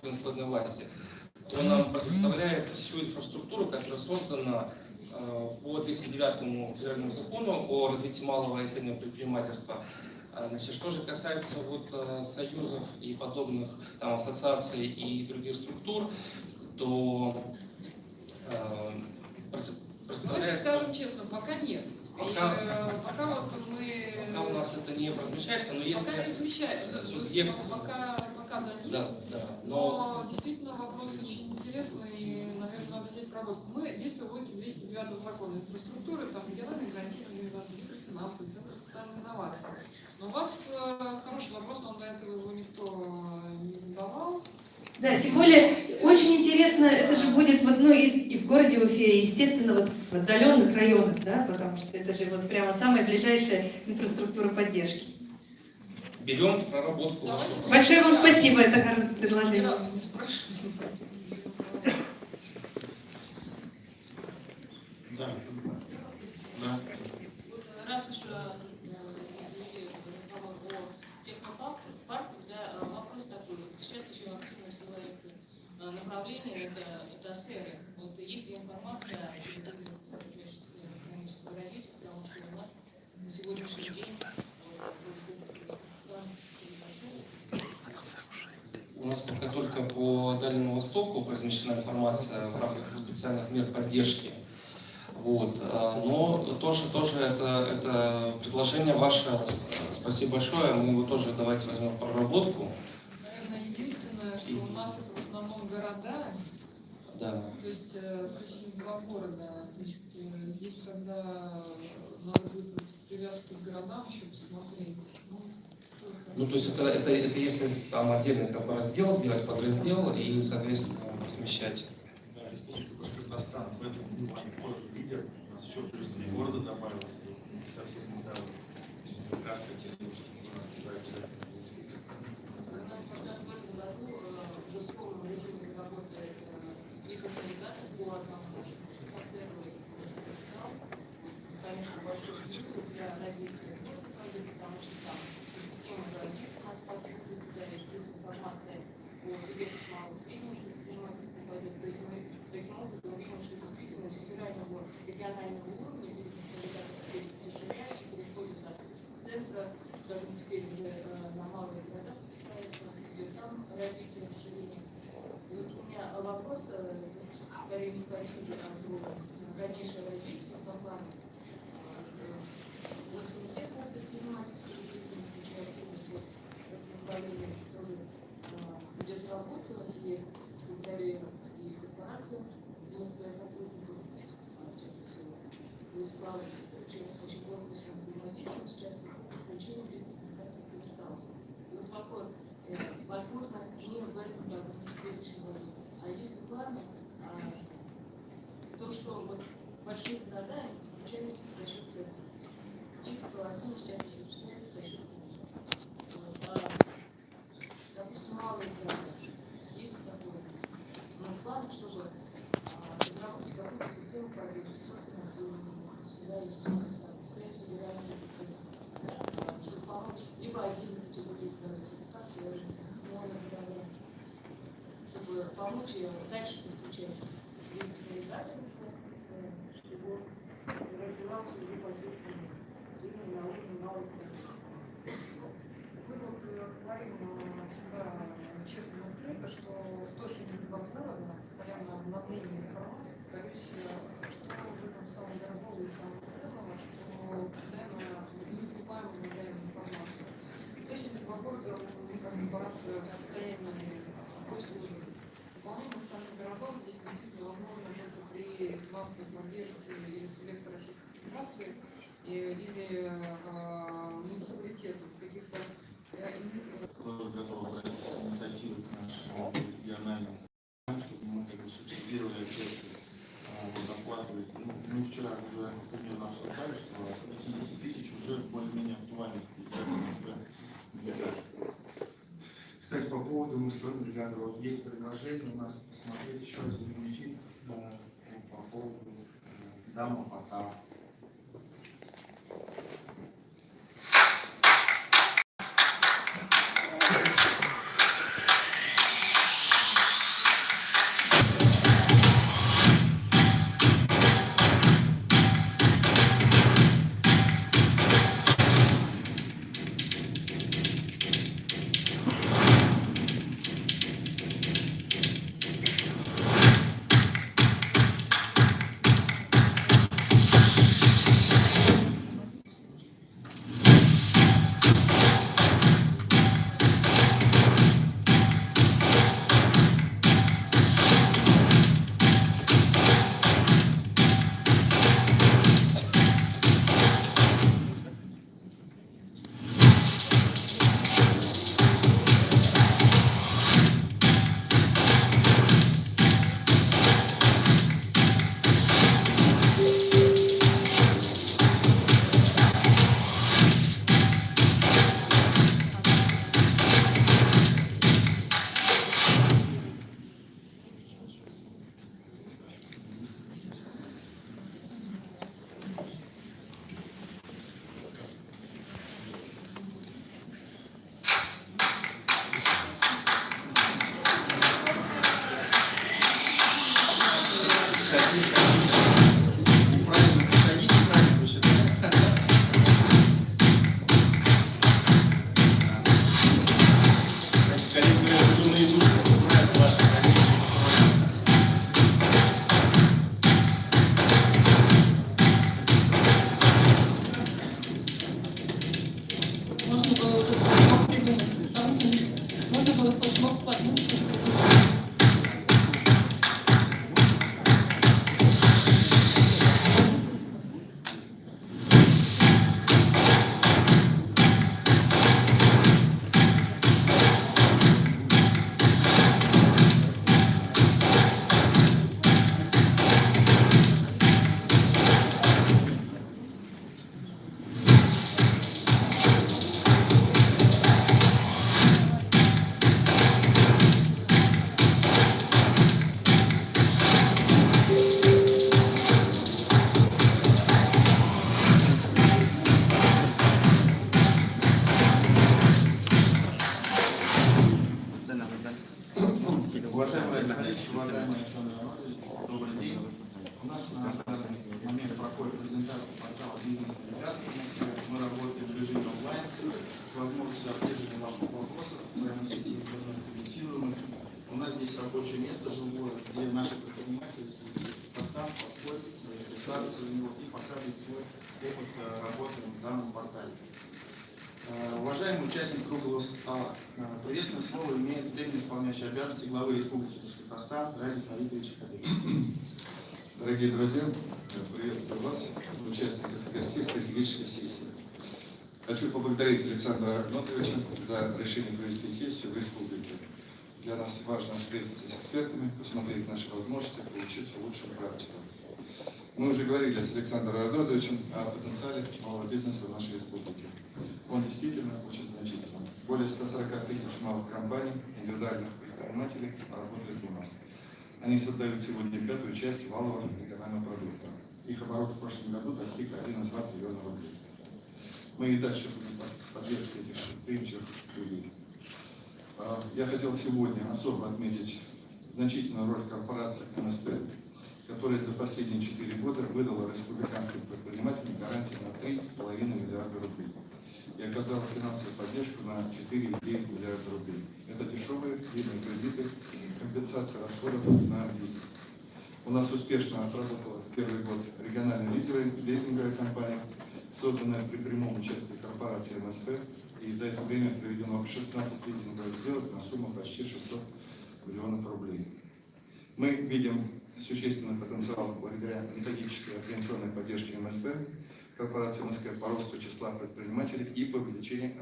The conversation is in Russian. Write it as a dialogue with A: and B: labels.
A: орган судебной власти. Он нам предоставляет всю инфраструктуру, которая создана по 209 федеральному закону о развитии малого и среднего предпринимательства. Значит, что же касается вот союзов и подобных там, ассоциаций и других структур, то
B: представляется... Давайте скажем честно, пока нет. Пока вот мы...
A: Пока у нас это не размещается, но если...
B: Пока не размещается.
A: Субъект...
B: Пока да, нет.
A: Да.
B: Но действительно вопрос очень интересный и, наверное, надо взять проработку. Мы действуем в логике 209 закона инфраструктуры, там региональные гарантийные организации, микрофинансы, Центр социальной инновации. Но у вас хороший вопрос, нам до этого его никто не задавал.
C: Да, тем более, очень интересно, это же будет вот, и в городе Уфе, естественно, вот в отдаленных районах, да, потому что это же вот прямо самая ближайшая инфраструктура поддержки.
A: Берем в проработку.
C: Большое вам спасибо, это хорошее предложение.
B: Ни разу не спрашивали.
D: Да.
E: Раз уж завели разговор о технопарках, да, вопрос такой. Сейчас очень активно развивается направление, это СЭРы. Вот есть ли информация о территории экономического развития, потому что у нас на сегодняшний день
A: у нас пока только по Дальнему Востоку размещена информация в рамках специальных мер поддержки. Вот. Но тоже это предложение ваше. Спасибо большое. Мы его тоже давайте возьмем в проработку.
B: Наверное, единственное, что у нас это в основном города.
A: Да.
B: То есть, точнее, два города. То есть, здесь тогда надо будет в привязке к городам еще посмотреть.
A: Ну, то есть это если там отдельный как бы раздел сделать, подраздел и, соответственно, размещать.
D: Да, Республика Башкортостан в этом плане тоже лидер. У нас еще плюс 3 города добавилось. Совсем недавно. Как раз хотели, чтобы у нас туда обязательно инвестиции.
E: в этом году в жестоком режиме работает микросанитар по одному последователю. Конечно, большой плюс для развития города, потому что там система границ у нас подключится, плюс информация о субъекте малого среднего предпринимательства пойдет. То есть мы таким образом увидим, что действительно с федерального регионального уровня бизнес-навигатор расширяется, переходит от центра, скажем, теперь уже на малые города спускается, идет там развитие населения. И вот у меня вопрос, скорее не по Риге, а про дальнейшее развитие по плану. Комитетного предпринимательства и креативности направления тоже идет работа, и благодаря и корпорациям, и сотрудникам, Владислава Викторовича, очень благодарен взаимодействию сейчас в включении бизнес-навигаторов капитала. И вот вопрос, возможно, не в этом году, не в следующем году, а если планы, то, что вот большие города включались за счет центра. Если они сейчас осуществляются за счет центра. Допустим, малые города, есть такое. Но в плане, чтобы разработать какую-то систему поддержки, софинансирования, средств федеральных, чтобы помочь либо отдельных категорий категории, чтобы помочь дальше подключать бизнес-навигаторов, чтобы развивался его позицию на уровне малых
B: Мы вот говорим всегда честно и открыто, что 172 города, постоянно обновление информации, повторюсь, что в этом самом дорогого и самого ценного, что постоянно не закупаем обновляем информацию. 172 города корпорация в состоянии пользования. Выполнение остальных городов здесь действительно возможно только при финансовой поддержке или субъекта Российской Федерации или муниципалитетов каких-то.
D: Готовы брать инициативы к нашему региональному, чтобы мы как бы субсидировали эффекты зарплаты. Мы вчера уже примерно обсуждали, что от 50 тысяч уже более-менее актуально. Кстати, по поводу настроения навигатора, вот есть предложение у нас посмотреть еще один фильм по поводу Дама Портала. Правильно, ходите, правильно посчитали. Коллеги говорят, уже наизусть знают ваши фамилии.
F: Можно было уже флешмоб придумать. Там можно было флешмоб под музыку.
D: Уважаемые коллеги, уважаемый Александр Иванович, добрый день. У нас на данный момент проходит презентация портала «Бизнес-навигатор». Мы работаем в режиме онлайн с возможностью отслеживания ваших вопросов прямо в сети интернет комментируемых. У нас здесь рабочее место живое, где наши предприниматели постоянно подходят, писаются за него и показывают свой опыт работы в данном портале. Уважаемый участник круглого стола, приветственное слово имеет временно исполняющий обязанности главы Республики Башкортостан Радик Фаритович Кадыров.
G: Дорогие друзья, приветствую вас, участников и гостей стратегической сессии. Хочу поблагодарить Александра Арнольдовича за решение провести сессию в республике. Для нас важно встретиться с экспертами, посмотреть наши возможности, поучиться лучшим практикам. Мы уже говорили с Александром Арнольдовичем о потенциале малого бизнеса в нашей республике. Он действительно очень значительный. Более 140 тысяч малых компаний, индивидуальных предпринимателей работают у нас. Они создают сегодня пятую часть валового регионального продукта. Их оборот в прошлом году достиг 1,2 триллиона рублей. Мы и дальше будем поддерживать этих предприимчивых людей. Я хотел сегодня особо отметить значительную роль корпорации МСП, которая за последние 4 года выдала республиканским предпринимателям гарантии на 3,5 миллиарда рублей и оказала финансовую поддержку на 4,9 миллиарда рублей. Это дешевые длинные кредиты, компенсация расходов на бизнес. У нас успешно отработала первый год региональная лизинговая компания, созданная при прямом участии корпорации МСП, и за это время проведено 16 лизинговых сделок на сумму почти 600 миллионов рублей. Мы видим существенный потенциал благодаря методической и организационной поддержке МСП, корпорации МСП по росту числа предпринимателей и по увеличению